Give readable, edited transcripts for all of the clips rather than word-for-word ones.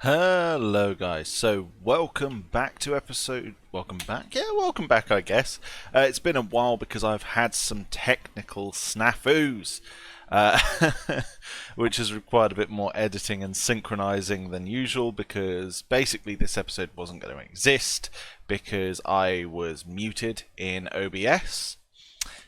Hello guys, so welcome back to episode... Welcome back? Yeah, welcome back I guess. It's been a while because I've had some technical snafus, uh, which has required a bit more editing and synchronizing than usual because basically this episode wasn't going to exist because I was muted in OBS.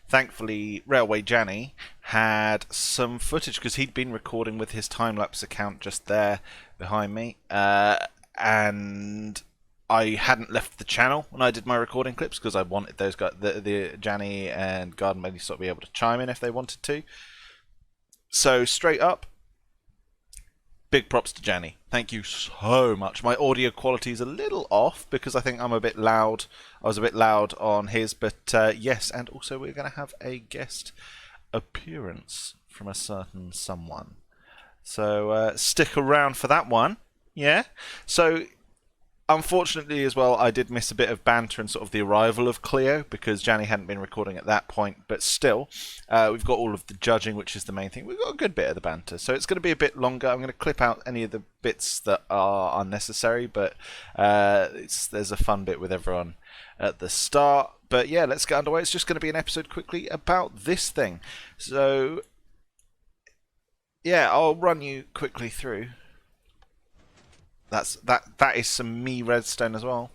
Thankfully, Railway Janni had some footage because he'd been recording with his time-lapse account just there behind me, and I hadn't left the channel when I did my recording clips because I wanted those guys, the Janni and Garden Buddy, sort of be able to chime in if they wanted to. So straight up, big props to Janni. Thank you so much. My audio quality is a little off because I think I'm a bit loud. I was a bit loud on his, but yes, and also we're going to have a guest appearance from a certain someone. So stick around for that one. Yeah. So unfortunately as well, I did miss a bit of banter and sort of the arrival of Cleo because Janni hadn't been recording at that point. But still, we've got all of the judging, which is the main thing. We've got a good bit of the banter, so it's going to be a bit longer. I'm going to clip out any of the bits that are unnecessary, but there's a fun bit with everyone at the start. But yeah, let's get underway. It's just going to be an episode quickly about this thing. So yeah, I'll run you quickly through. That is some me redstone as well.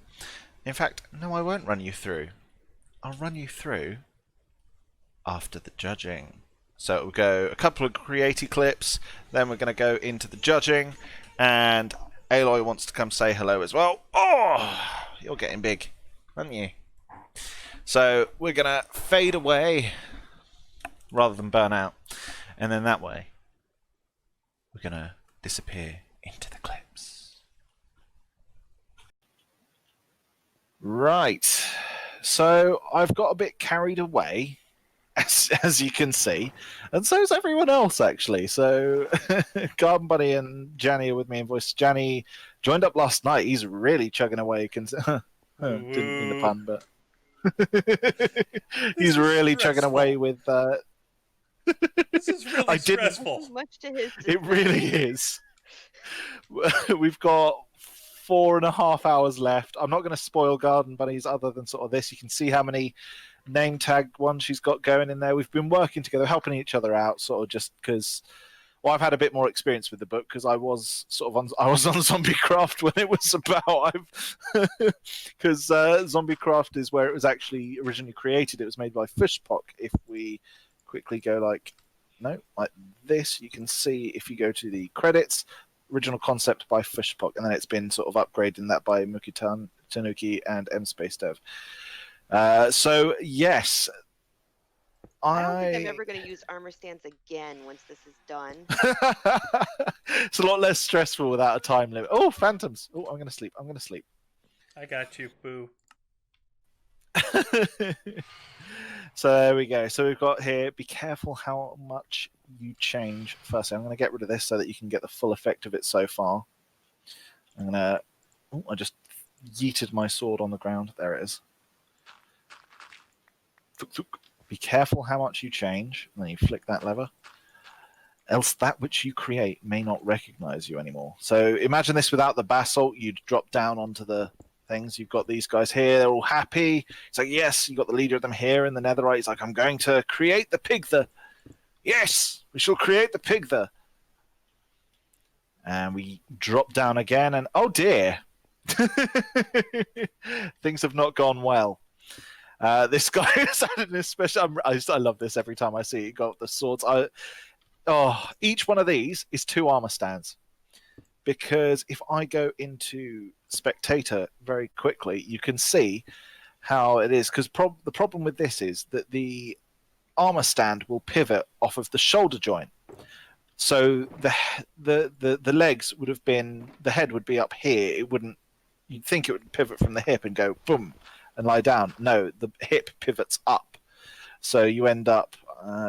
In fact, no, I won't run you through. I'll run you through after the judging. So we'll go a couple of creative clips, then we're going to go into the judging, and Aloy wants to come say hello as well. Oh, you're getting big, aren't you? So we're going to fade away rather than burn out, and then that way we're going to disappear into the clips. Right, so I've got a bit carried away, as you can see, and so is everyone else actually. So Garden Buddy and Janni are with me in voice. Janni joined up last night. He's really chugging away. Didn't mean the pun, but he's really chugging away with. This is really stressful. Much to his It really is. We've got 4.5 hours left. I'm not going to spoil Garden Buddies other than sort of this. You can see how many name tag ones she's got going in there. We've been working together, helping each other out, sort of just because. Well, I've had a bit more experience with the book because I was on ZombieCraft when it was about. Because ZombieCraft is where it was actually originally created. It was made by Fishpock. If we quickly go like this, you can see if you go to the credits. Original concept by Fishpock, and then it's been sort of upgraded that by Muki Tanuki and M Space Dev. So yes, I don't think I'm ever going to use armor stands again once this is done. It's a lot less stressful without a time limit. Oh, phantoms! Oh, I'm going to sleep. I got you, boo. So there we go. So we've got here, be careful how much you change. Firstly, I'm going to get rid of this so that you can get the full effect of it so far. I'm going to... Oh, I just yeeted my sword on the ground. There it is. Be careful how much you change. And then you flick that lever. Else that which you create may not recognize you anymore. So imagine this without the basalt. You'd drop down onto the... things. You've got these guys here, they're all happy. It's like, yes, you've got the leader of them here in the netherite. He's like, I'm going to create the pigther. Yes, we shall create the pigther. And we drop down again, and oh dear. Things have not gone well. This guy has had an especially... I love this every time I see it. Got the swords. Each one of these is 2 armor stands. Because if I go into spectator very quickly, you can see how it is. Because the problem with this is that the armor stand will pivot off of the shoulder joint. So the legs would have been, the head would be up here. It wouldn't. You'd think it would pivot from the hip and go boom and lie down. No, the hip pivots up. So you end up.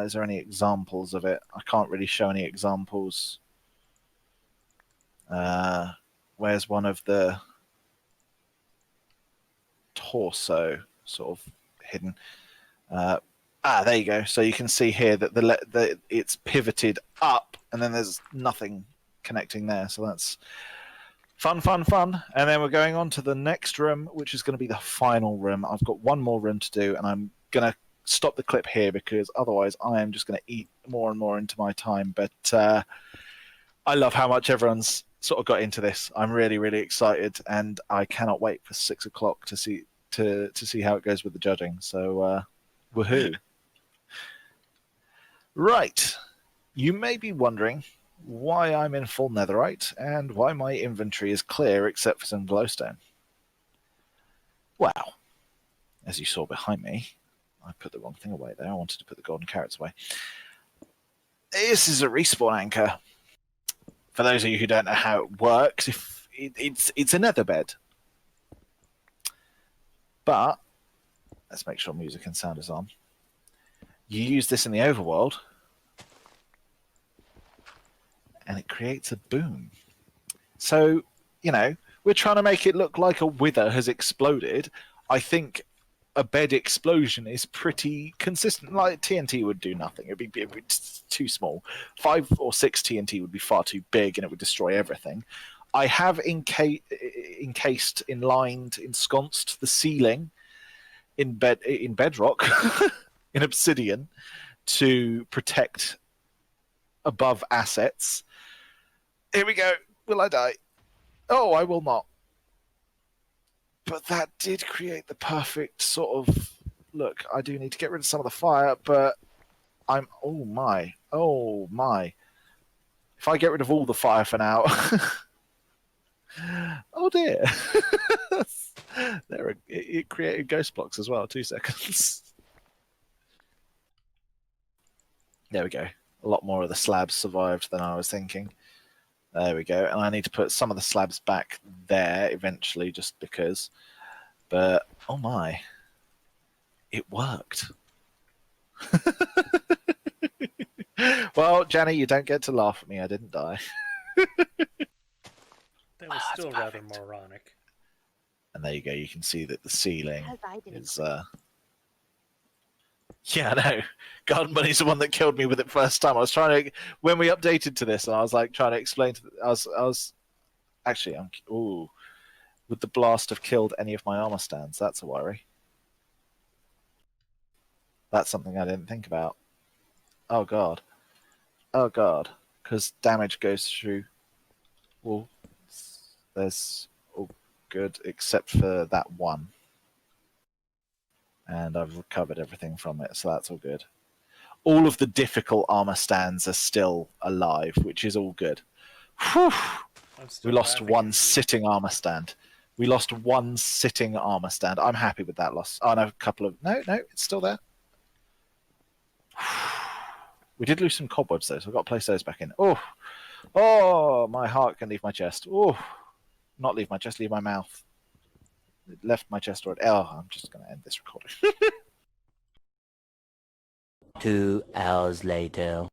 Is there any examples of it? I can't really show any examples. Where's one of the torso sort of hidden? There you go. So you can see here that it's pivoted up, and then there's nothing connecting there. So that's Fun, fun, fun. And then we're going on to the next room, which is going to be the final room. I've got one more room to do, and I'm going to stop the clip here because otherwise I am just going to eat more and more into my time. But I love how much everyone's sort of got into this. I'm really, really excited, and I cannot wait for 6 o'clock to see how it goes with the judging. So, woohoo! Right, you may be wondering why I'm in full netherite and why my inventory is clear except for some glowstone. Well, as you saw behind me, I put the wrong thing away there. I wanted to put the golden carrots away. This is a respawn anchor. For those of you who don't know how it works, it's a nether bed. But let's make sure music and sound is on. You use this in the overworld, and it creates a boom. So, you know, we're trying to make it look like a wither has exploded. I think a bed explosion is pretty consistent. Like TNT would do nothing. It'd be too small. 5 or 6 TNT would be far too big, and it would destroy everything. I have encased, inlined, ensconced the ceiling in bedrock, in obsidian, to protect above assets. Here we go. Will I die? Oh, I will not. But that did create the perfect sort of look. I do need to get rid of some of the fire, but I'm oh my. If I get rid of all the fire for now. Oh dear. It created ghost blocks as well. 2 seconds. There we go. A lot more of the slabs survived than I was thinking. There we go. And I need to put some of the slabs back there eventually, just because. But, oh my. It worked. Well, Janni, you don't get to laugh at me. I didn't die. That was still rather moronic. And there you go. You can see that the ceiling is... Yeah, I know. God Money's the one that killed me with it first time. I was trying to... When we updated to this, I was like trying to explain to... I was... Actually, ooh. Would the blast have killed any of my armor stands? That's a worry. That's something I didn't think about. Oh, God. Oh, God. Because damage goes through... Well, there's... Oh, good. Except for that one. And I've recovered everything from it, so that's all good. All of the difficult armor stands are still alive, which is all good. Whew! We lost one sitting armor stand. We lost one sitting armor stand. I'm happy with that loss. Oh, no, a couple of... No, it's still there. We did lose some cobwebs, though, so I've got to place those back in. Oh, my heart can leave my chest. Oh, not leave my chest, leave my mouth. It left my chest already. Oh, I'm just going to end this recording. 2 hours later.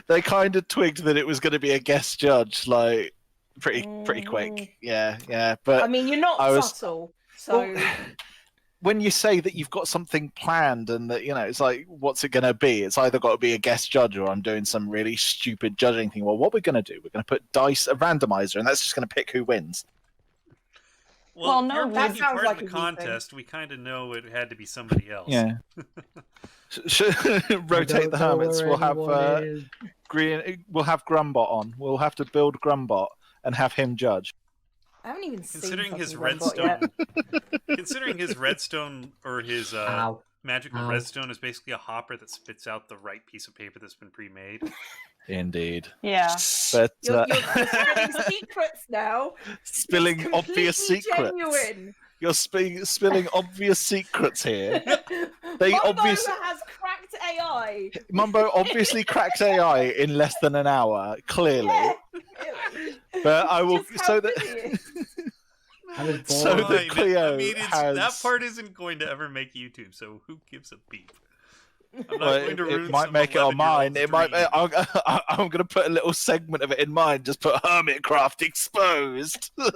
They kind of twigged that it was going to be a guest judge, like, pretty quick. Yeah. But I mean, you're not subtle, so... Well, when you say that you've got something planned and that, you know, it's like, what's it going to be? It's either got to be a guest judge or I'm doing some really stupid judging thing. Well, what we're going to do, we're going to put dice, a randomizer, and that's just going to pick who wins. Well, no, that sounds like the contest. We kind of know it had to be somebody else. Yeah. Rotate the hermits. We'll have green. We'll have Grumbot on. We'll have to build Grumbot and have him judge. I haven't even seen considering his Grumbot redstone. Considering his redstone or his magical redstone is basically a hopper that spits out the right piece of paper that's been pre-made. Indeed. Yeah. But you're spilling secrets now. Spilling obvious secrets. Genuine. You're spilling obvious secrets here. Mumbo has cracked AI. Mumbo obviously cracked AI in less than an hour, clearly. Yeah. But I will so that Cleo has... that part isn't going to ever make YouTube, so who gives a beep? I'm not going to ruin it might make it on mine. It might. I'm going to put a little segment of it in mine. Just put Hermitcraft exposed. But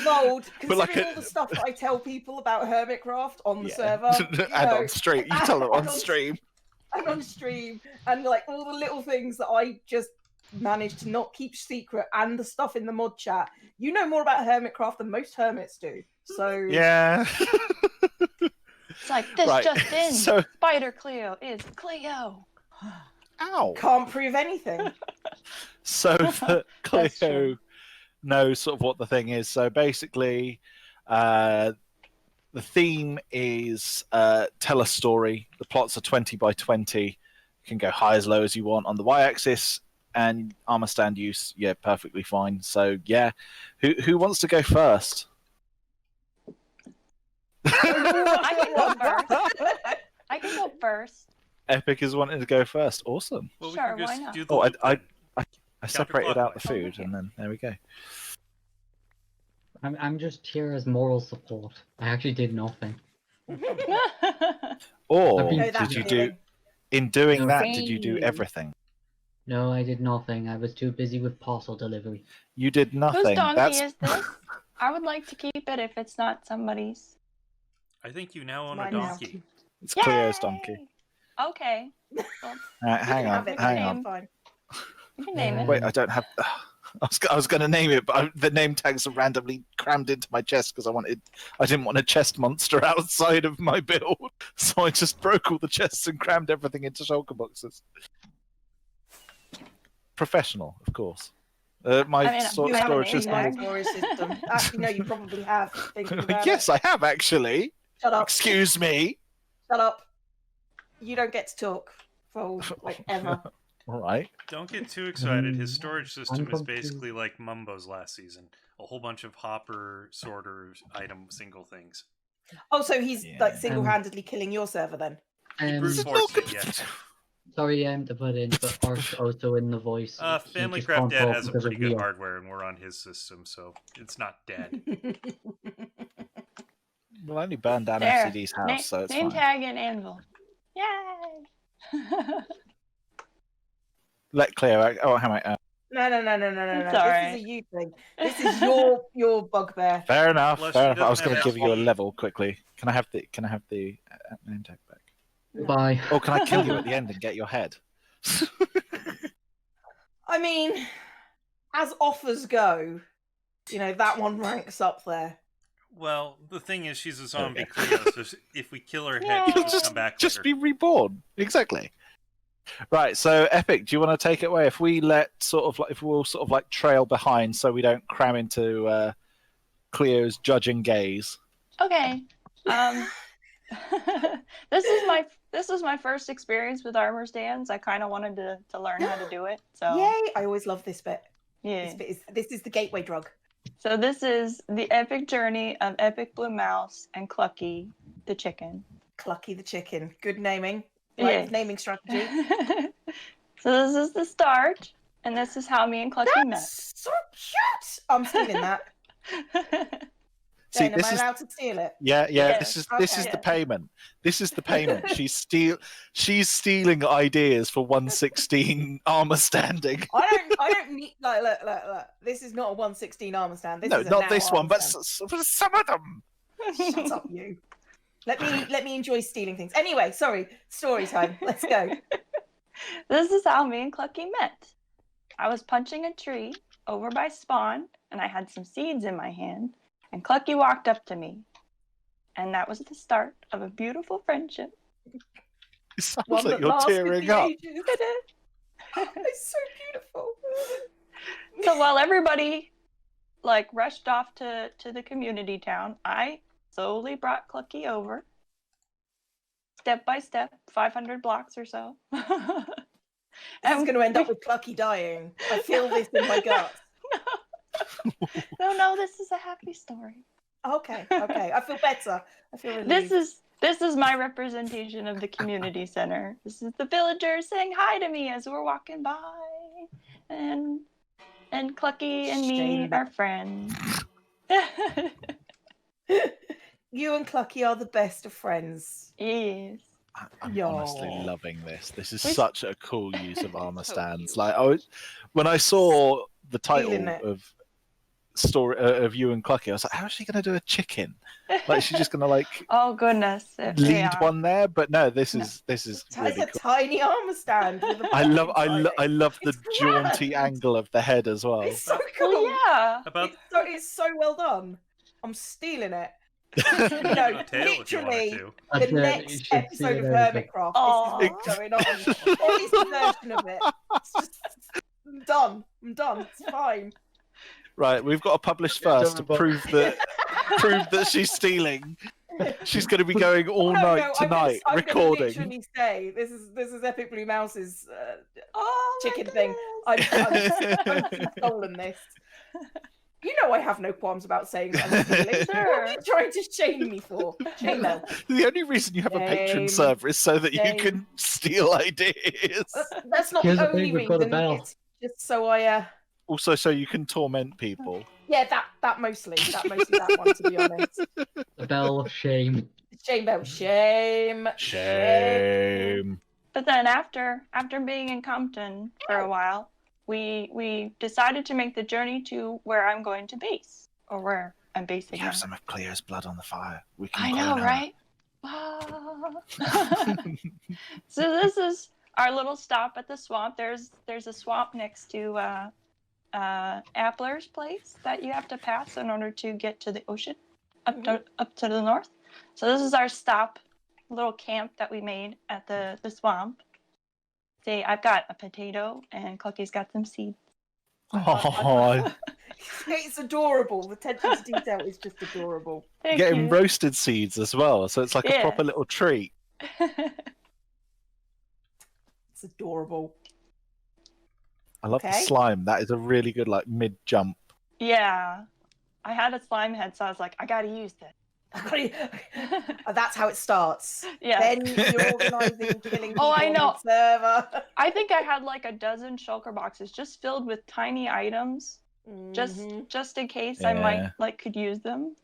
bold, considering all the stuff that I tell people about Hermitcraft on the server, and on stream. You tell them on stream. And on stream, and like all the little things that I just managed to not keep secret and the stuff in the mod chat. You know more about Hermitcraft than most hermits do. So Yeah. It's like this Right, just in. so- Spider Cleo is Cleo. Ow. can't prove anything. So that That's Cleo true. knows sort of what the thing is. So basically, the theme is tell a story. The plots are 20 by 20. You can go high as low as you want on the y-axis, and armor stand use, yeah, perfectly fine. So yeah, who wants to go first? I can go first. I can go first. Epic is wanting to go first. Awesome. Well, we Sure, can just why not? do the Oh, loop then. I separated out the Counterclockwise. food, Okay. and then there we go. I'm just here as moral support. I actually did nothing. Or I've been- Know that did you do? feeling. In doing No. that, did you do Hey. everything? No, I did nothing. I was too busy with parcel delivery. You did Whose nothing. donkey That's is this? I would like to keep it if it's not somebody's. I think you now own Mine a now. donkey. it's Cleo's donkey. Yay! Okay. Well, Hang on, Have it, hang yeah, on. Fine. you can name it. Wait, I don't have. I was going to name it, but the name tags are randomly crammed into my chest because I didn't want a chest monster outside of my build, so I just broke all the chests and crammed everything into shulker boxes. Professional, of course. My I mean, You have storage name a system. tag. storage system. Actually, no, you probably have. Thinking about Yes, it. I have actually. Shut up. Excuse me. Shut up. You don't get to talk for like ever. All right. Don't get too excited. His storage system is confused. basically like Mumbo's last season. A whole bunch of hopper, sorter, item, single things. Oh, so he's Yeah. like single-handedly killing your server then? He brute forced it, yeah. Sorry, to put in, but Arch also in the voice. he Family just Craft can't Dad talk has a because pretty of good Rio. hardware, and we're on his system, so it's not dead. We'll only burn down There. FCD's house, so it's name fine. tag and anvil. Yay! Let Cleo. Oh, hang on. No. It's This alright. is a you thing. This is your bugbear. Fair enough. Plus, Fair she enough. I was doesn't going to have give you a XP. level quickly. Can I have the name tag back? Bye. Or can I kill you at the end and get your head? I mean, as offers go, you know, that one ranks up there. Well, the thing is, she's a zombie Okay. Cleo, so if we kill her head, Yay. she'll come back Just later. be reborn. Exactly. Right. So, Epic, do you want to take it away? If we we'll sort of like trail behind, so we don't cram into Cleo's judging gaze. Okay. This is my first experience with armor stands. I kind of wanted to learn how to do it. So Yay! I always love this bit. yeah. This is the gateway drug. So this is the epic journey of Epic Blue Mouse and Clucky the chicken. Clucky the chicken. Good naming. Yeah. Right, naming strategy. So this is the start, and this is how me and Clucky That's so cute. I'm stealing that. See, Jane, am this I is allowed to steal it? yeah. Yeah. This is Okay. the payment. This is the payment. She's stealing ideas for 116 armor standing. I don't need look. This is not a 116 armor stand. This No, is a not now this one, armor but stand. some of them. Shut up, you. Let me enjoy stealing things. Anyway, sorry. Story time. Let's go. This is how me and Clucky met. I was punching a tree over by spawn, and I had some seeds in my hand, and Clucky walked up to me. And that was the start of a beautiful friendship. It sounds One like that you're lasted tearing the up. ages. It's so beautiful. So while everybody like rushed off to the community town, I slowly brought Clucky over. Step by step, 500 blocks or so. This is going to end up with Clucky dying. I feel this in my gut. No, this is a happy story. Okay. I feel better. I feel relieved. This is my representation of the community center. This is the villagers saying hi to me as we're walking by, and Clucky and me Shame. are friends. You and Clucky are the best of friends. Yes. I'm Yo. honestly loving this. This is We- such a cool use of armor So stands. cute. Like when I saw the title Feeling it. of story of you and Clucky. I was like, how is she going to do a chicken? Like she's just going to like Oh goodness. lead one there. But no, this is It's really a cool. tiny armor stand. With a I love the It's jaunty grand. angle of the head as well. It's so Well, cool. yeah. About It's so well done. I'm stealing it. a tail if you wanted literally, to. the You next should see episode it of over. Hermitcraft. Aw. This is what's going on. Or at least a version of it. It's just, I'm done. It's fine. Right, we've got to publish first to prove that she's stealing. She's going to be going all night tonight I'm recording. Gonna literally say this is Epic Blue Mouse's Oh, my chicken thing. goodness. I've stolen this. You know I have no qualms about saying that I'm stealing. Sure. What are you trying to shame me for? Shame them. The only reason you have a patron Shame. server is so that you Shame. can steal ideas. That's not Here's the the thing, only we've got a reason. bell. It's just so I Also, so you can torment people. yeah, that mostly that one, to be honest. The bell of shame. Shame bell. Shame. Shame. But then after being in Compton for a while, we decided to make the journey to where I'm going to base, or where I'm We basing. have now. some of Cleo's blood on the fire. We can I clone know, her. right? Ah. So this is our little stop at the swamp. There's a swamp next to Appler's place that you have to pass in order to get to the ocean, up to the north. So this is our stop, little camp that we made at the swamp. See, I've got a potato and Clucky's got some seeds. Oh, It's adorable. The attention to detail is just adorable. Thank getting you. roasted seeds as well, so it's like a Yeah. proper little treat. It's adorable. I love the Okay. slime. That is a really good like mid jump. Yeah. I had a slime head, so I was like, I gotta use this. That's how it starts. Yeah. Then you're organising killing people Oh, I on know. the server. I think I had like a dozen shulker boxes just filled with tiny items, Mhm. just in case I might Yeah. could use them.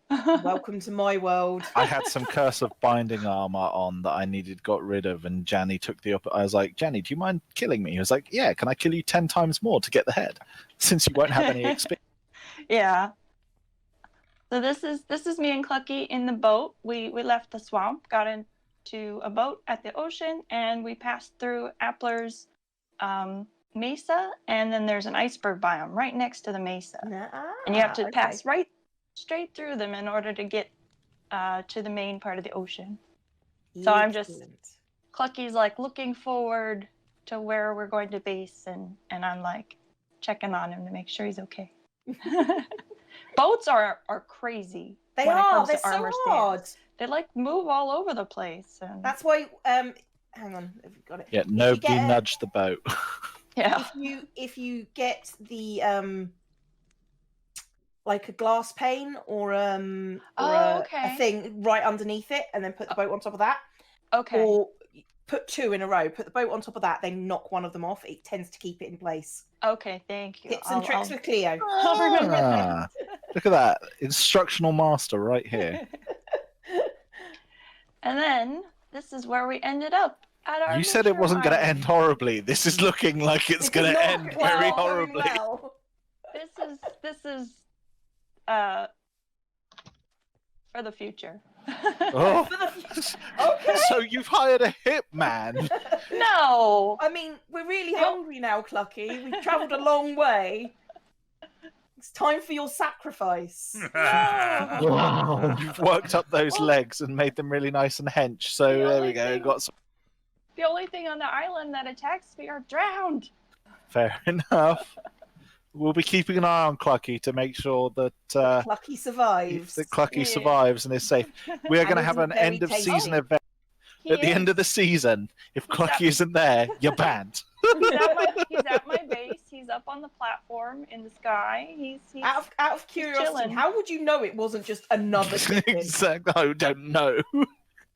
Welcome to my world. I had some curse of binding armor on that I got rid of, and Janni took the I was like, Janni, do you mind killing me? He was like, yeah, can I kill you 10 times more to get the head? Since you won't have any experience. Yeah. So this is me and Clucky in the boat. We left the swamp, got into a boat at the ocean, and we passed through Appler's mesa, and then there's an iceberg biome right next to the mesa. And you have to pass right straight through them in order to get to the main part of the ocean. So I'm just Clucky's like looking forward to where we're going to base, and I'm like checking on him to make sure he's okay. Boats are crazy. They when it are. comes They're to so armor hard. stands. They like move all over the place. And That's why. Hang on. Have you got it? Yeah, If you nobody get a- nudged the boat. yeah. If you get the like a glass pane or Oh, a okay. thing right underneath it, and then put the boat on top of that, Okay. or put two in a row. Put the boat on top of that. They knock one of them off. It tends to keep it in place. Okay. Thank you. Tips and tricks with Cleo. I'll remember that. Ah, look at that. Instructional master right here. And then this is where we ended up at our. You said it mature wasn't going to island. end horribly. This is looking like it's going to end very horribly. Well. This is for the future. Oh. Okay. So you've hired a hitman. No. I mean, we're really hungry now, Clucky. We've travelled a long way. It's time for your sacrifice. Wow. You've worked up those legs and made them really nice and hench. So The there only we go. thing- Got some. The only thing on the island that attacks me are drowned. Fair enough. We'll be keeping an eye on Clucky to make sure that Clucky survives. Clucky Yeah. survives and is safe. We are going to And have isn't an very end of tasty. season event at the end of the season. If Clucky isn't there, you're banned. He's at my base. He's up on the platform in the sky. He's Out of curiosity, chilling. how would you know it wasn't just another chicken? Exactly. I don't know.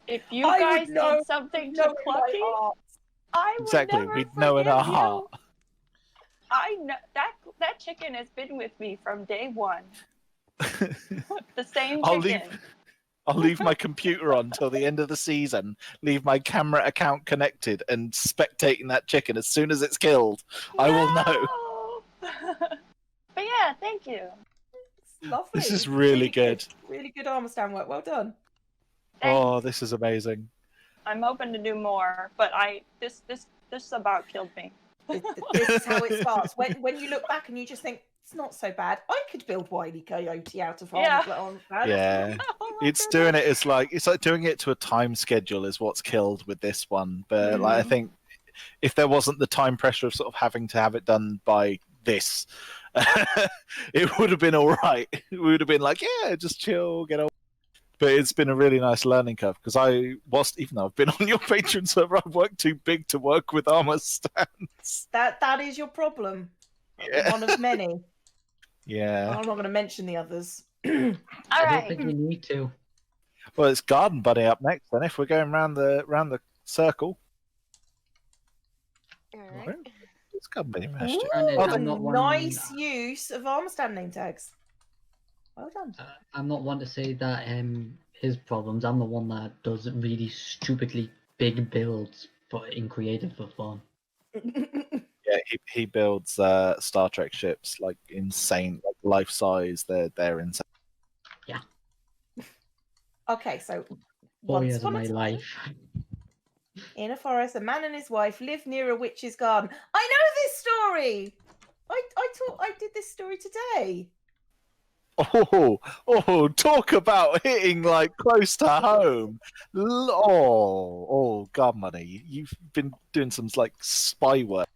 If you I guys would know- did something No, to in my Clucky, heart. I would Exactly. never We'd know in our forgive you. heart. I know that chicken has been with me from day one. The same I'll chicken. I'll leave my computer on till the end of the season, leave my camera account connected, and spectating that chicken as soon as it's killed. I will know. No! But yeah, thank you. Lovely. This is really good. Really good armor stand work. Well done. Oh, this is amazing. I'm hoping to do more, but this about killed me. This is how it starts. When you look back and you just think it's not so bad. I could build Wile E. Coyote out of armor stand. Yeah. It's doing it. It's like doing it to a time schedule is what's killed with this one. But like, I think if there wasn't the time pressure of sort of having to have it done by this, it would have been all right. We would have been like, yeah, just chill, get on. But it's been a really nice learning curve because even though I've been on your Patreon server, I've worked too big to work with armor stands. That is your problem. Yeah. One of many. Yeah. I'm not going to mention the others. I don't think we need to. Well, it's Garden Bunny up next. Then, if we're going round the circle, All right. it's Garden Bunny. Nice use of armor stand name tags. Well done. I'm not one to say that his problems. I'm the one that does really stupidly big builds, but in creative for fun. Yeah, he builds Star Trek ships like insane, like life size. They're insane. Yeah. Okay, so 4 years of upon my a time, life. in a forest, a man and his wife live near a witch's garden. I know this story. I did this story today. Oh, talk about hitting like close to home. God, money. You've been doing some like spy work.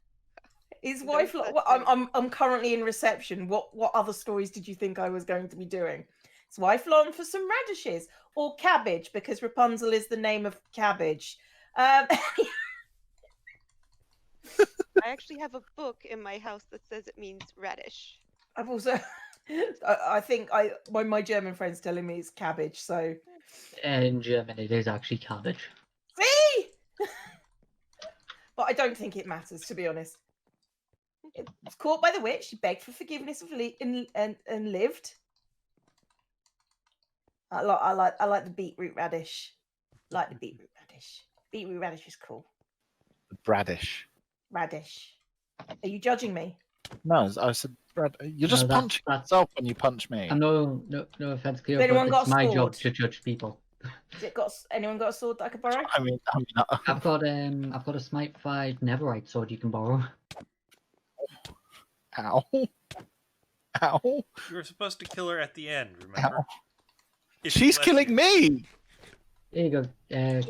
His wife. I'm currently in reception. What other stories did you think I was going to be doing? His wife longed for some radishes or cabbage because Rapunzel is the name of cabbage. I actually have a book in my house that says it means radish. I've also. I think my German friend's telling me it's cabbage. So In German, it is actually cabbage. see, but I don't think it matters, to be honest. It was caught by the witch. She begged for forgiveness and lived. I like the beetroot radish. Like the beetroot radish. Beetroot radish is cool. Bradish. Radish. Are you judging me? No, I said Brad. You're just punching yourself when you punch me. No offense, Cleo, Anyone but got it's my job sword? to judge people. Anyone got a sword that I could borrow? I mean, I've got a Smite 5 Netherite sword you can borrow. Ow. Ow. You were supposed to kill her at the end, remember? If she She's left killing you. me. There you go,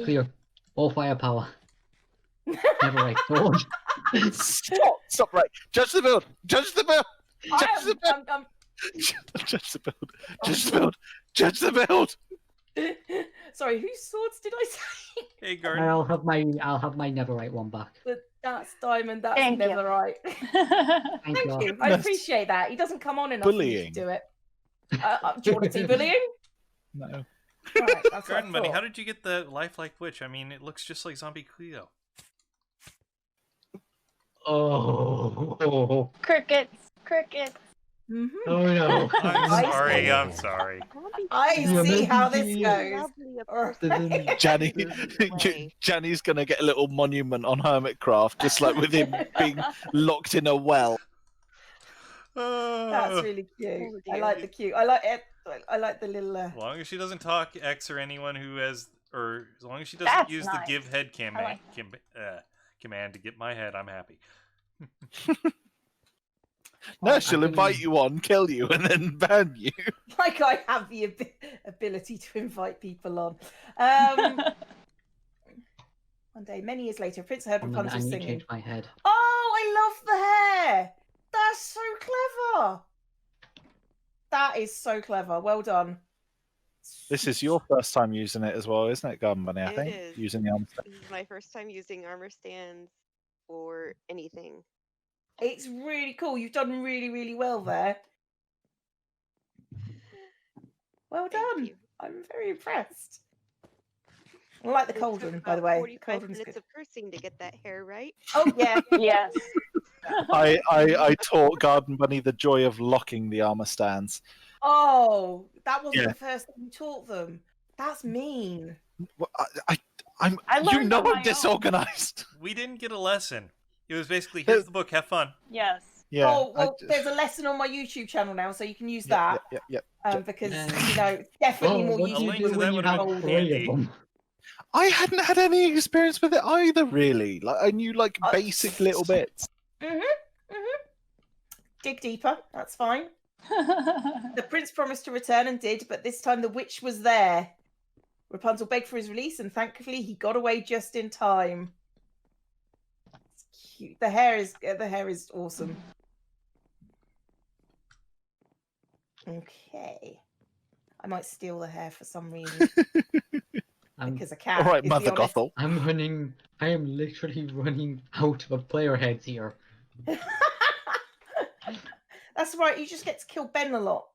Cleo. All firepower. Netherite sword. Stop, right. Judge the build. Judge the build. Judge the build. I'm Judge the build. Judge the build. Judge the build. Sorry, whose swords did I say? Hey, Garden. I'll have my Netherite one back. That's diamond. That's Thank you. never right. Thank Thank you. I Goodness. appreciate that. He doesn't come on enough for me Bullying. to do it. Do you want to see bullying? No. Right, that's what I Garden Bunny, thought. how did you get the lifelike witch? I mean, it looks just like ZombieCleo. Oh. Crickets. Mhm. Oh no. I'm I sorry, see. I'm sorry. I see how this Lovely goes. Janni's gonna get a little monument on Hermitcraft, just like with him being locked in a well. That's really cute. Oh, I dear. like the cute. I like it. I like the little. As long as she doesn't talk X or anyone who has, or as long as she doesn't That's use nice. the give head like command to get my head, I'm happy. No, she'll invite you on, kill you, and then ban you. Like I have the ability to invite people on. One day, many years later, Prince heard I Rapunzel need to singing. change my head. Oh, I love the hair. That's so clever. That is so clever. Well done. This is your first time using it as well, isn't it, Garden Bunny? I It think is. using the arm. This is my first time using armor stands or anything. It's really cool. You've done really, really well there. Well Thank done. you. I'm very impressed. I like the It took cauldron, by the about way. The 45 cauldron's minutes good. of cursing to get that hair right. Oh yeah. Yes. I taught Garden Bunny the joy of locking the armor stands. Oh, that wasn't Yeah. the first thing you taught them. That's mean. Well, I'm. I You learned know on my I'm own. disorganized. We didn't get a lesson. It was basically, here's the book, have fun. Yes. Yeah. Oh well, there's a lesson on my YouTube channel now, so you can use that. Because definitely more what do YouTube. you do when you have three of them? I hadn't had any experience with it either, really. Like I knew like basic little bits. Dig deeper. That's fine. The prince promised to return and did, but this time the witch was there. Rapunzel begged for his release, and thankfully he got away just in time. It's cute. The hair is awesome. Okay, I might steal the hair for some reason. Because a cat. All right, Mother Gothel. I am literally running out of player heads here. That's right. You just get to kill Ben a lot.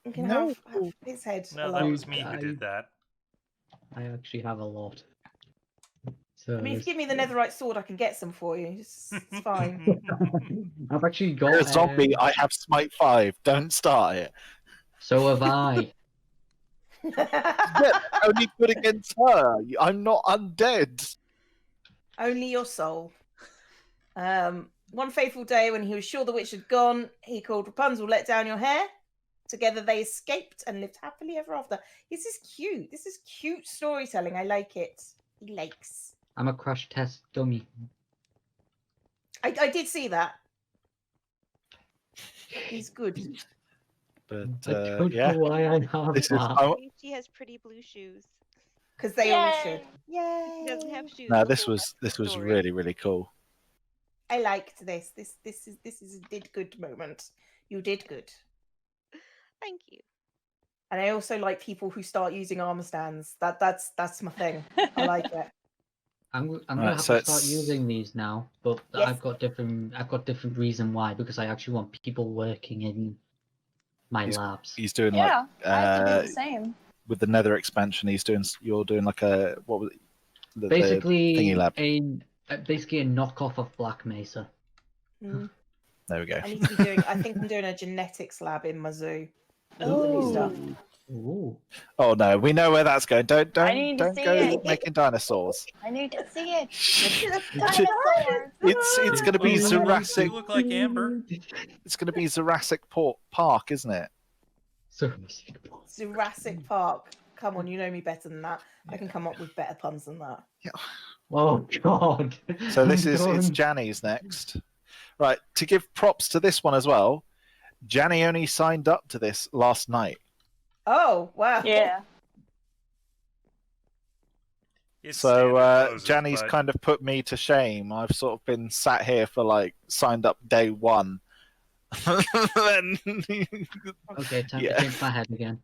You can have his head. No, that was me who did that. I actually have a lot. So I mean, if you give me the netherite sword, I can get some for you. It's fine. I've actually got a zombie. I have smite 5. Don't start it. So have I. Yeah, only good against her. I'm not undead. Only your soul. One fateful day when he was sure the witch had gone, he called Rapunzel, let down your hair. Together they escaped and lived happily ever after. This is cute. This is cute storytelling. I like it. He likes. I'm a crash test dummy. I did see that. He's good. But I don't know why I have that. She has pretty blue shoes. Because they all should. Yay! She doesn't have shoes. No, this was really, really cool. I liked this. This is a did good moment. You did good. Thank you. And I also like people who start using armor stands. That's my thing. I like it. I'm gonna have to start using these now, but yes. I've got different reason why, because I actually want people working in my labs. He's doing I have to do the same. With the Nether expansion. You're doing like a what was it? Basically the thingy lab. Basically a knockoff of Black Mesa. Mm. There we go. I think I'm doing a genetics lab in my zoo. New stuff. Ooh. Oh no, we know where that's going. Don't go it. making dinosaurs. I need to see it. It's going to be Jurassic. You look like Amber. It's going to be Jurassic Park, isn't it? Jurassic Park. Come on, you know me better than that. I can come up with better puns than that. Yeah. Oh God. So it's Janni's next. Right, to give props to this one as well, Janni only signed up to this last night. Oh, wow. Yeah. So Janni's kind of put me to shame. I've sort of been sat here for signed up day 1. Then... Okay, time to change my head again.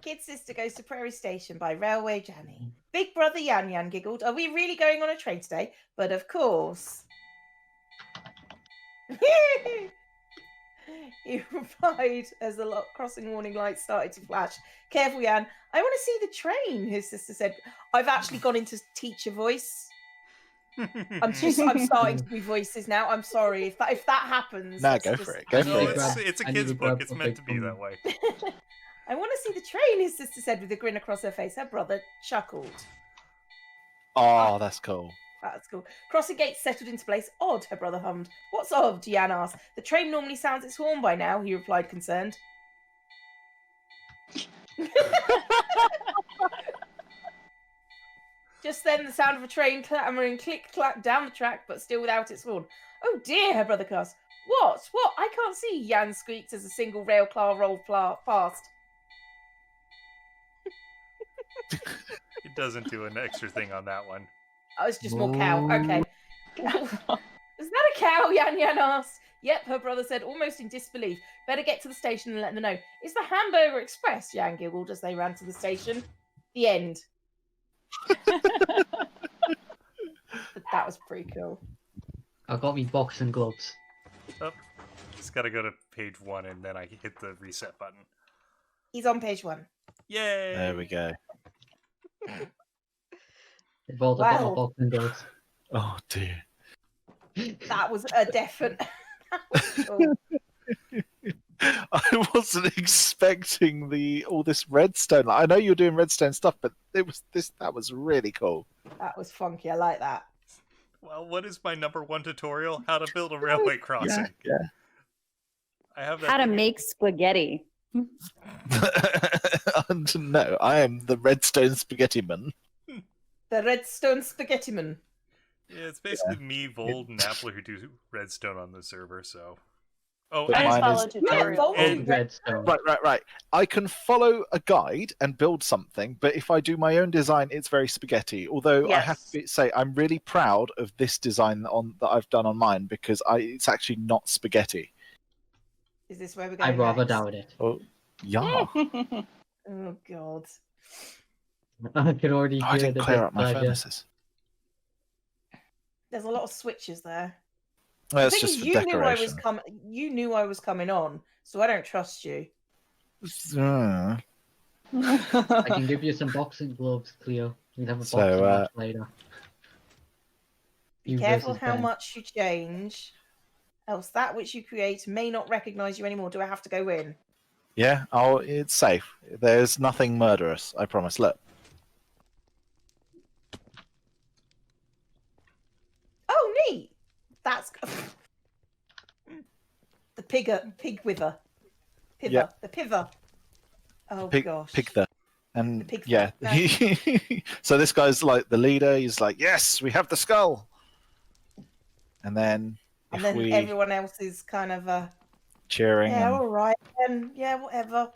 Kid sister goes to Prairie Station by Railway Janni. Big brother Yan giggled. Are we really going on a train today? But of course. He replied as the crossing warning lights started to flash. Careful, Yan. I want to see the train, his sister said. I've actually gone into teacher voice. I'm starting to do voices now. I'm sorry. If that happens. No, go for it. Go for it. It's a kid's book. It's meant to be that way. I want to see the train, his sister said with a grin across her face. Her brother chuckled. Oh, that's cool. That's cool. Crossing gates settled into place. Odd, her brother hummed. What's odd? Yan asked. The train normally sounds its horn by now, he replied, concerned. Just then, the sound of a train clamoring click-clack down the track, but still without its horn. Oh dear, her brother cussed. What? I can't see, Yan squeaked as a single rail car rolled past. It doesn't do an extra thing on that one. Oh, it's just more cow. Okay. Is that a cow? Yan asked. Yep, her brother said, almost in disbelief. Better get to the station and let them know. It's the Hamburger Express, Yan giggled as they ran to the station. The end. But that was pretty cool. I got me boxing gloves. Oh, just gotta go to page 1 and then I hit the reset button. He's on page 1. Yay! There we go. They've all got my boxing gloves. Oh dear. That was a definite. Cool. I wasn't expecting all this redstone. I know you're doing redstone stuff, but that was really cool. That was funky. I like that. Well, what is my #1 tutorial? How to build a railway crossing. Yeah. I have that. How to make spaghetti. No, I am the Redstone Spaghetti Man. The Redstone Spaghetti Man. Yeah, it's basically me, Vold, and Appler who do redstone on the server, so... Oh, But I just mine follow is- tutorials. and- Redstone. Right. I can follow a guide and build something, but if I do my own design, it's very spaghetti. Although I have to say, I'm really proud of this design that I've done on mine because it's actually not spaghetti. Is this where we're going I rather next? doubt it. Oh, yeah. Oh, God. I can already I hear didn't the clear big up my pleasure. furnaces. There's a lot of switches there. Well, it's The thing just is, for you knew I was decoration. coming. You knew I was coming on, so I don't trust you. Uh, I can give you some boxing gloves, Cleo. We'll have a So, boxing match later. Be You careful versus how Ben. much you change, else that which you create may not recognize you anymore. Do I have to go in? yeah, it's safe. There's nothing murderous, I promise. Look. Oh, neat. That's the pig wither. Piver. Yeah. The piver. Oh Pig gosh. the. And The pig yeah, so this guy's like the leader. He's like, yes, we have the skull. And then if And then we everyone else is kind of cheering yeah, and all right, then yeah, whatever.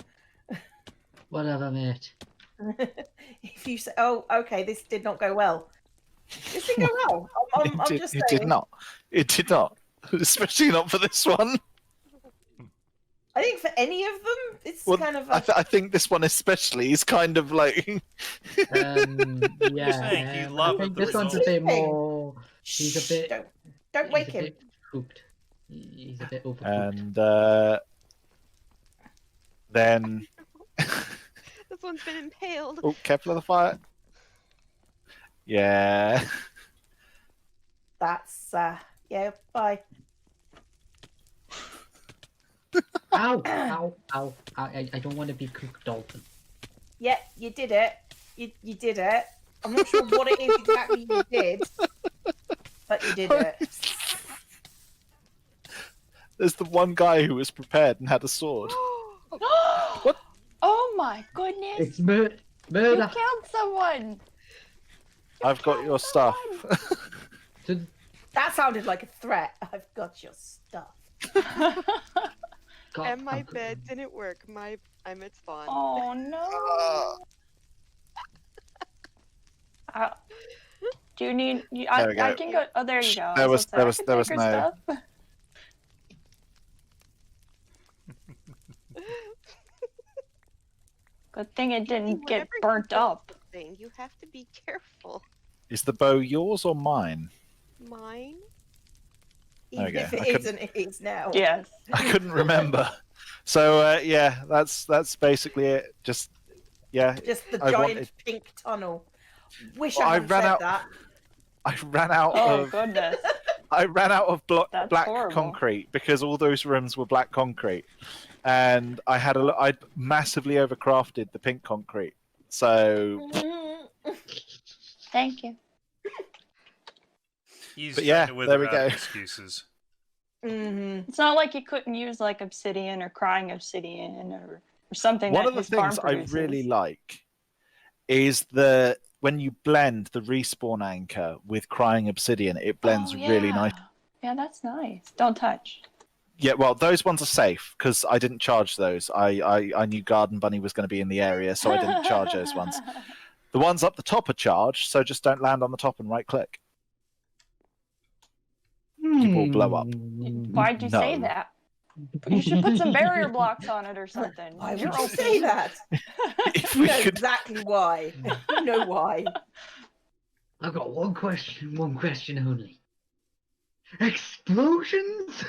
Whatever, mate. If you say, oh, okay, this did not go well. This didn't go well. I'm just it saying. did not. It did not. Especially not for this one. I think for any of them, it's Well, kind of. I think this one especially is kind of like. Yeah, saying, he I loved think the this one's a result. bit more. He's a bit. Don't wake he's a him. bit cooked. He's a bit overcooked. And then. This one's been impaled. Oh, careful of the fire. Yeah. That's yeah. Bye. Ow! Ow! Ow! I don't want to be cooked, Dalton. Yeah, you did it. You did it. I'm not sure what it is exactly you did, but you did it. There's the one guy who was prepared and had a sword. What? Oh my goodness! It's You murder. killed someone! I've got your stuff. That sounded like a threat. I've got your stuff. God, And my I'm bed didn't work. I'm at spawn. Oh no! Do you need? There we I go. can go. Oh, there you go. There I was- gonna say, there I was- can there take was her stuff. Good thing it didn't get Whenever you burnt build up. something, you have to be careful. Is the bow yours or mine? Mine? There we Even go. if I it couldn't- isn't, it is now. Yes. I couldn't remember. So yeah, that's basically it. Just yeah, Just the I giant wanted- pink tunnel. Wish Well, I I hadn't ran said out- that. I ran out Oh of goodness. That's black horrible. concrete because all those rooms were black concrete, and I'd massively overcrafted the pink concrete. So Thank you. He's But trying yeah, to there wither we out go. excuses. It's not like you couldn't use like obsidian or crying obsidian or something. one that of the his farm things I produces. really like is when you blend the respawn anchor with crying obsidian, it blends Oh, really yeah. nice. Yeah, that's nice. Don't touch. Yeah, well, those ones are safe because I didn't charge those. I knew Garden Bunny was going to be in the area, so I didn't charge those ones. The ones up the top are charged, so just don't land on the top and right click. You will blow up. Why'd you say No. that? You should put some barrier blocks on it or something. Why would You're you open. say that? If You we know could, exactly why. You know why. I've got one question only. Explosions?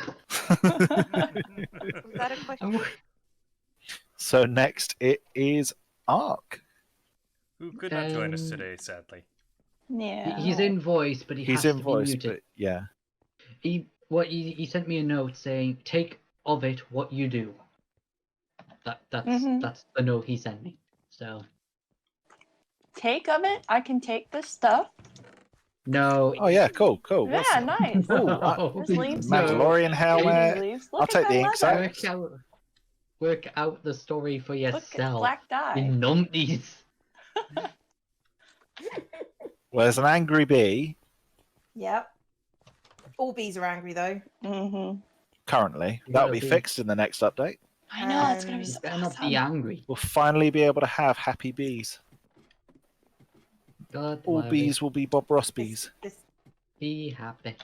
Was that a question? so next it is Ark. Who could not join us today, sadly. Yeah. He's in voice, but He's has in to voice, be muted. but yeah. He sent me a note saying, "Take of it what you do." That's the note he sent me. So Take of it. I can take the stuff. No. Oh yeah, cool. Yeah, nice. No. Just leaves. Mandalorian helmet. Leaves. I'll Look take at the the inks leather. out. Work out the story for Look at yourself. black dye. You numpties. Well, there's an angry bee Yep. All bees are angry though. Mm-hmm. currently. You That'll gotta be be- fixed in the next update. I know, it's gonna be You so Better not awesome. be angry. We'll finally be able to have happy bees. God, All worry. bees will be Bob Ross bees. Be happy.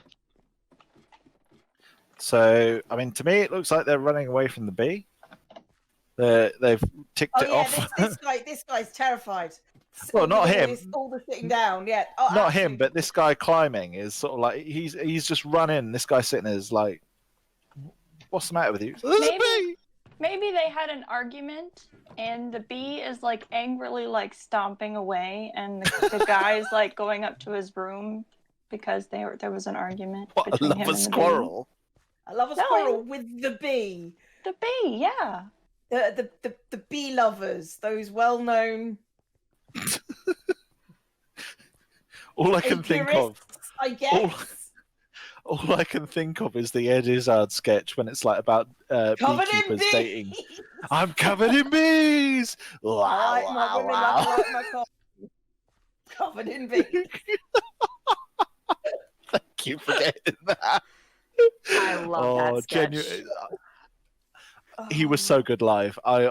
So, I mean, to me, it looks like they're running away from the bee. They've ticked Oh it yeah, off. this guy's terrified. Well, not him. All the sitting down, yeah. Oh, Not absolutely. him, but this guy climbing is sort of like he's just running. This guy sitting there is like, what's the matter with you? There's a bee! Maybe they had an argument and the bee is like angrily like stomping away and the guy's like going up to his room because there was an argument What, I between love him a and the squirrel. I love a No, squirrel with the bee. bee. The bee, yeah. The bee lovers, those well-known All I can think of, apiarists, I guess. all I can think of is the Ed Izzard sketch when it's like about Covered in beekeepers bees. dating. I'm covered in bees. Wow, I like my wow, women, wow. I like my coffee. Covered in bees. Thank you for getting that. I love that sketch. He was so good live. I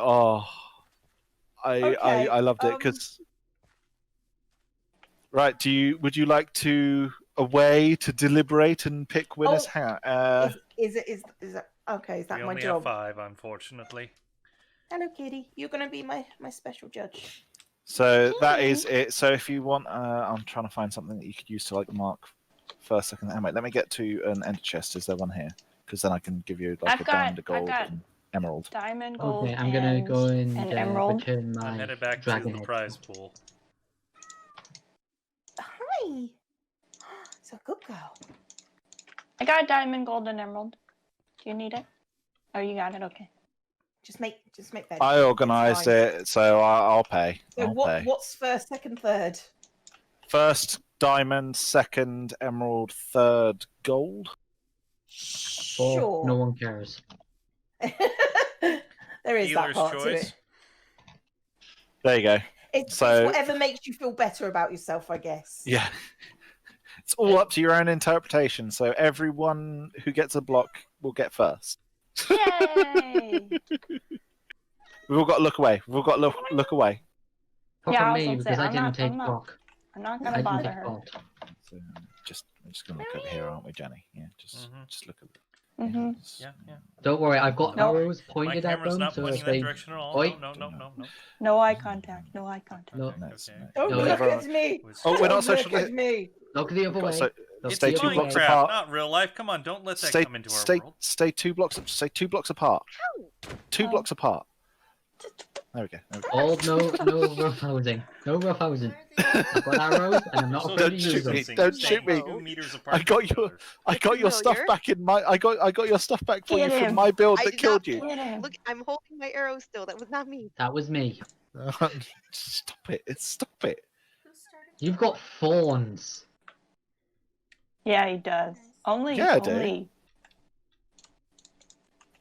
loved it because. Right, would you like to away to deliberate and pick winners? Oh, Hang on. Is it okay? Is that We my only job? have 5, unfortunately. Hello, Kitty. You're gonna be my special judge. So that is it. So if you want, I'm trying to find something that you could use to like mark first, second. Wait, let me get to an ender chest. Is there one here? Because then I can give you like a diamond, a gold, and emerald. Diamond, gold, Okay, I'm gonna go and emerald. return I'm my headed back to dragon the head. prize pool. Hi. It's a good girl. I got diamond, gold, and emerald. Do you need it? Oh, you got it. Okay. Just make that. I organised it, so I'll pay. So I'll pay. what's first, second, third? First diamond, second emerald, third gold. Or Sure. no one cares. There is that Dealer's part to choice. it. There you go. It's So- whatever makes you feel better about yourself, I guess. Yeah. It's all up to your own interpretation. So everyone who gets a block will get first. Yay! We've all got to look away. We've all got to look away. Apart Yeah, from I was me, gonna say, because I I'm didn't not- take I'm not- block. I'm not I gonna didn't bother take her. fault. So I'm just gonna look over here, aren't we, Janni? Yeah, just look at it. Mm-hmm. Yeah, yeah. Don't worry, I've got No. arrows My pointed at camera's them, not so pointing if in that they... direction at all. Oi. No. No eye contact. No eye contact. No, No, Okay. Don't No, look everyone- at me. Oh, we're not Don't social. look at me. look the other way. So, It's stay 2 blocks Minecraft, apart. not real life. Come on, don't let that Stay, come into our stay, world. stay 2 blocks. Stay 2 blocks apart. 2 Oh. blocks apart. There we go. Oh, no roughhousing. No roughhousing. I've got arrows, and I'm not So afraid to don't use shoot them. me. Stay Don't shoot me. 2 meters apart I got from each you. other. I got your stuff Familiar. back in my. I got your stuff back for Get you from him. my build I that did killed not you. Get him. Look, I'm holding my arrow still. That was not me. That was me. Stop it! Stop it! You've got thorns. Yeah, he does. Only. Yeah, I do. only.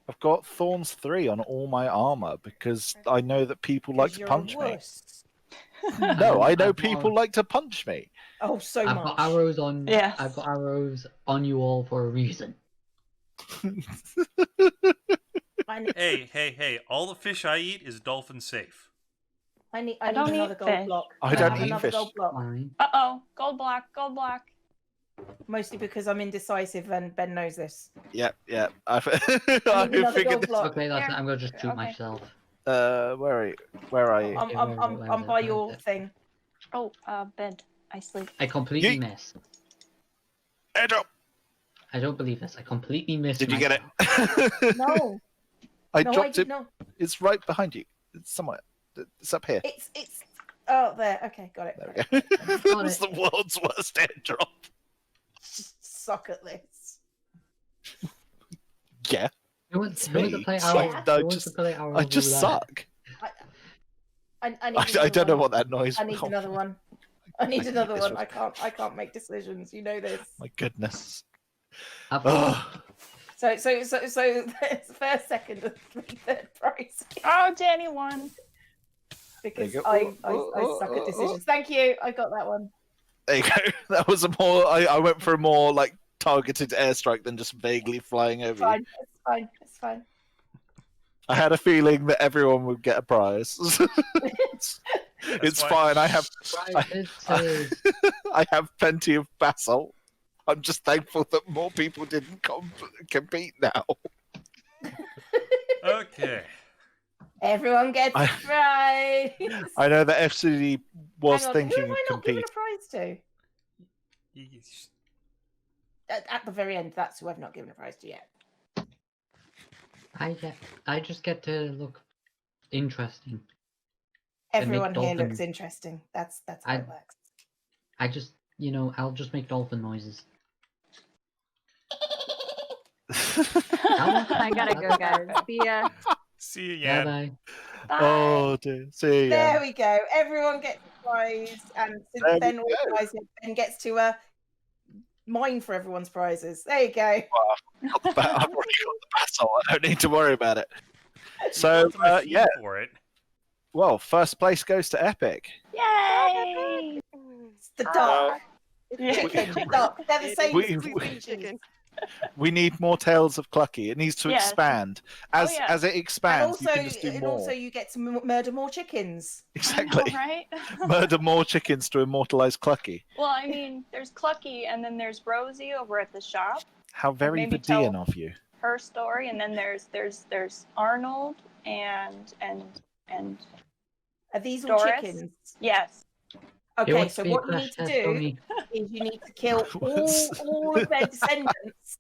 I've got thorns 3 on all my armor because I know that people like to You're a punch me. wuss. No, I know I've got- people like to punch me. Oh, so I've much. got arrows on. Yes. I've got arrows on you all for a reason. Hey! All the fish I eat is dolphin safe. I need don't another eat gold fish. block. I don't have eat another fish. gold block. Fine. Uh-oh. Gold block. Gold block. Mostly because I'm indecisive and Ben knows this. Yep. I've another figured gold this. block. Okay, that's Here. it. I'm gonna just shoot Okay. myself. Where are you? I'm by your thing. Oh, bed. I sleep. I completely Yeet. missed. Airdrop. I don't believe this. I completely missed. Did you get myself. it? No, I no, dropped it. no. It's right behind you. It's somewhere. It's up here. It's. Oh, there. Okay, got it. There we go. Got It's the world's worst airdrop. Just suck at this. Yeah. Who wants me. to play So, our? no, Who wants just- to play our? I just roulette? suck. I need I another don't know one. what that noise I need was. another one. I need another this one. I can't make decisions. You know this. My goodness. I've Oh, So it's first, second, and third prize. Oh, Danny won. Because There you go. I suck at decisions. Thank you. I got that one. there you go. That was a more. I went for a more like targeted airstrike than just vaguely flying over you. It's fine. I had a feeling that everyone would get a prize. It's fine. I have I have plenty of basalt. I'm just thankful that more people didn't compete now. Okay. Everyone gets a prize. I know that FCD was thinking who of have I not given compete. a prize to? At the very end, that's who I've not given a prize to yet. I just get to look interesting. Everyone here dolphin- looks interesting. That's how it works. I just, I'll just make dolphin noises. I gotta go, guys. See ya. See you, Yan. Bye. Oh dear. See ya. There we go. Everyone gets a prize, and since then organizing then gets to mine for everyone's prizes. There you go. I've already got the basalt. I don't need to worry about it. So yeah. For it. Well, first place goes to Epic. Yay! It's the duck. Yeah. Duck. They're the same we- species. We need more Tales of Clucky. It needs to Yes. expand. As it And expands, also, you can just do more. you get to murder more chickens. Exactly. Right? Murder more chickens to immortalize Clucky. Well, I mean, there's Clucky, and then there's Rosie over at the shop. How very Maybe Bedean tell- of you. Her story, and then there's Arnold and Are these all Doris? chickens? Yes. Okay, so what you need to do Me. is you need to kill all of their descendants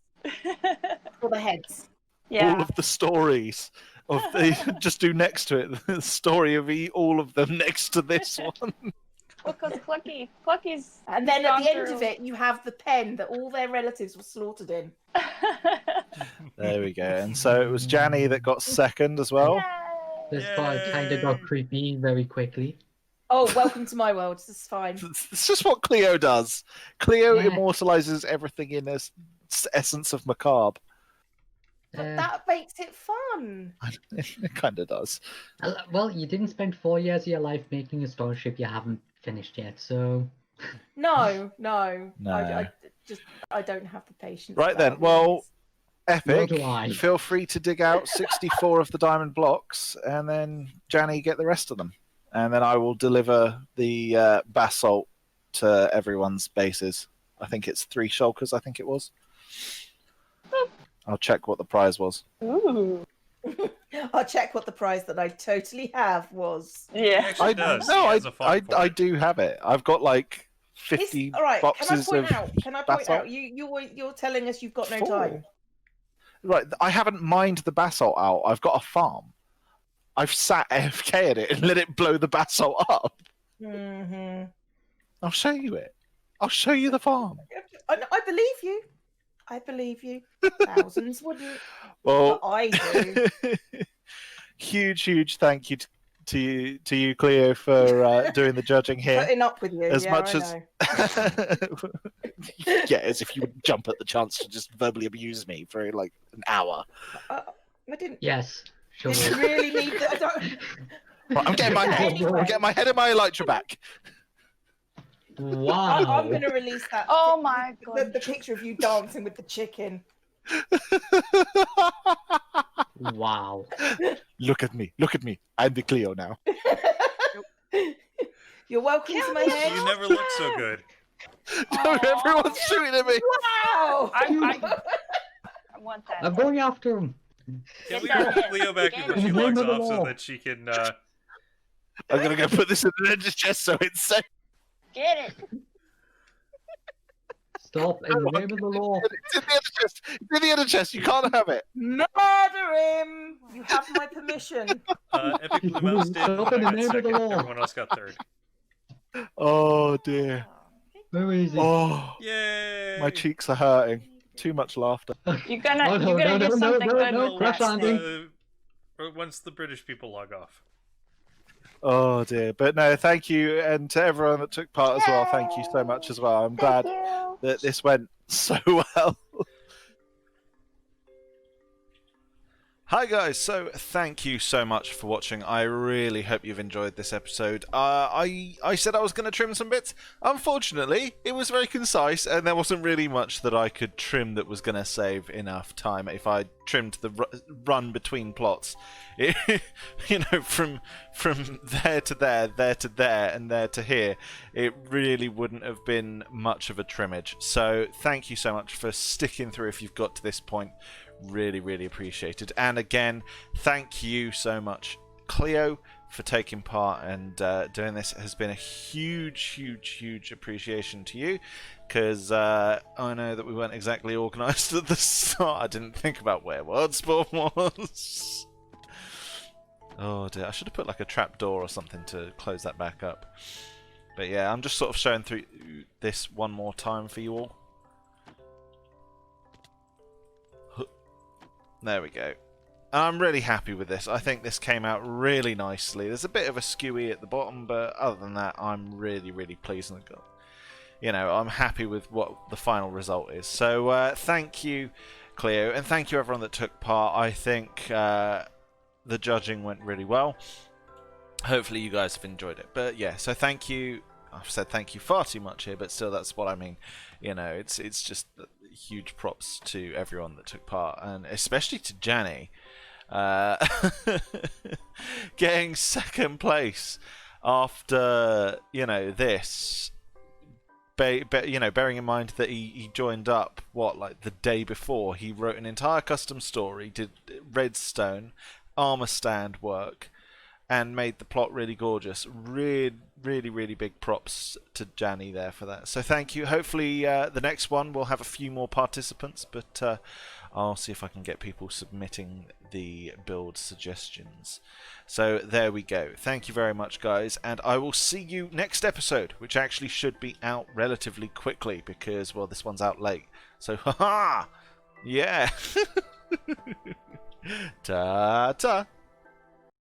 for the heads. Yeah. All of the stories of the just do next to it the story of all of them next to this one. Well, because Clucky's. And then at gone the end through- of it, you have the pen that all their relatives were slaughtered in. There we go. And so it was Janni that got second as well. This part kind of got creepy very quickly. Oh, welcome to my world. This is fine. It's just what Cleo does. Cleo Yeah. immortalizes everything in a essence of macabre. But that makes it fun. It kind of does. Well, you didn't spend 4 years of your life making a starship you haven't finished yet, so... No. No. I don't have the patience. Right for then, that, well, Nor Epic, do I. feel free to dig out 64 of the diamond blocks, and then Janni get the rest of them. And then I will deliver the basalt to everyone's bases. I think it's 3 shulkers, I think it was. I'll check what the prize was. Ooh. I'll check what the prize that I totally have was. Yeah. Actually does. No, He has a font for I it. do have it. I've got like 50 All right. boxes Can of I point basalt. out? You're telling us you've got no 4. time. Right, I haven't mined the basalt out. I've got a farm. I've sat AFK at it and let it blow the basalt up. Mm-hmm. I'll show you it. I'll show you the farm. I believe you. I believe you. Thousands wouldn't. Well, But I do. huge thank you to you, Cleo, for doing the judging here. Putting up with you. As yeah, much I as know. yeah, as if you would jump at the chance to just verbally abuse me for like an hour. I didn't. Yes, sure. Didn't really need that. I don't... Right, I'm getting my head in my elytra back. Wow. I'm going to release that. Oh my The god. picture of you dancing with the chicken. Wow. Look at me. I'm the Cleo now. You're welcome to my head. You never look so good. No, everyone's shooting at me. Wow! I want that. I'm going after him. Can we that put in. Cleo back Get before it. she In the name logs of the off so law. that she can I'm gonna go put this in the ninja chest so it's safe. Get it. Stop in the name of the law. It's in the other chest. It's in the other chest. You can't have it. Murder him! You have my permission. Epic Blue Mouse did. Stop in the I got name of the second. law. Everyone else got third. Oh dear. Where is he? Oh, Yay! my cheeks are hurting. Too much laughter. You're gonna, Oh, no, you're gonna no, do no, something no, good no, with crash that. landing. Once the British people log off. Oh dear, but no, thank you, and to everyone that took part as well. Thank you so much as well. I'm glad that this went so well. Hi guys, so thank you so much for watching. I really hope you've enjoyed this episode. I said I was going to trim some bits. Unfortunately, it was very concise and there wasn't really much that I could trim that was going to save enough time. If I trimmed the run between plots, you know, from there to there, there to there, and there to here, it really wouldn't have been much of a trimmage. So thank you so much for sticking through if you've got to this point. Really appreciated. And again, thank you so much, Cleo, for taking part and doing this. It has been a huge appreciation to you, because I know that we weren't exactly organised at the start. I didn't think about where word spawn was. Oh dear, I should have put like a trap door or something to close that back up. But yeah, I'm just sort of showing through this one more time for you all. There we go. I'm really happy with this. I think this came out really nicely. There's a bit of a skewy at the bottom, but other than that, I'm really pleased. And you know, I'm happy with what the final result is. So thank you, Cleo, and thank you everyone that took part. I think the judging went really well. Hopefully you guys have enjoyed it. But yeah, so thank you. I've said thank you far too much here, but still, that's what I mean. You know, it's just huge props to everyone that took part, and especially to Janni, getting second place after, you know, this. You know, bearing in mind that he joined up like the day before. He wrote an entire custom story, did redstone, armor stand work, and made the plot really gorgeous. Really big props to Janni there for that. So thank you. Hopefully the next one will have a few more participants, but I'll see if I can get people submitting the build suggestions. So there we go. Thank you very much, guys, and I will see you next episode, which actually should be out relatively quickly because, well, this one's out late. So haha! Yeah! Ta-ta!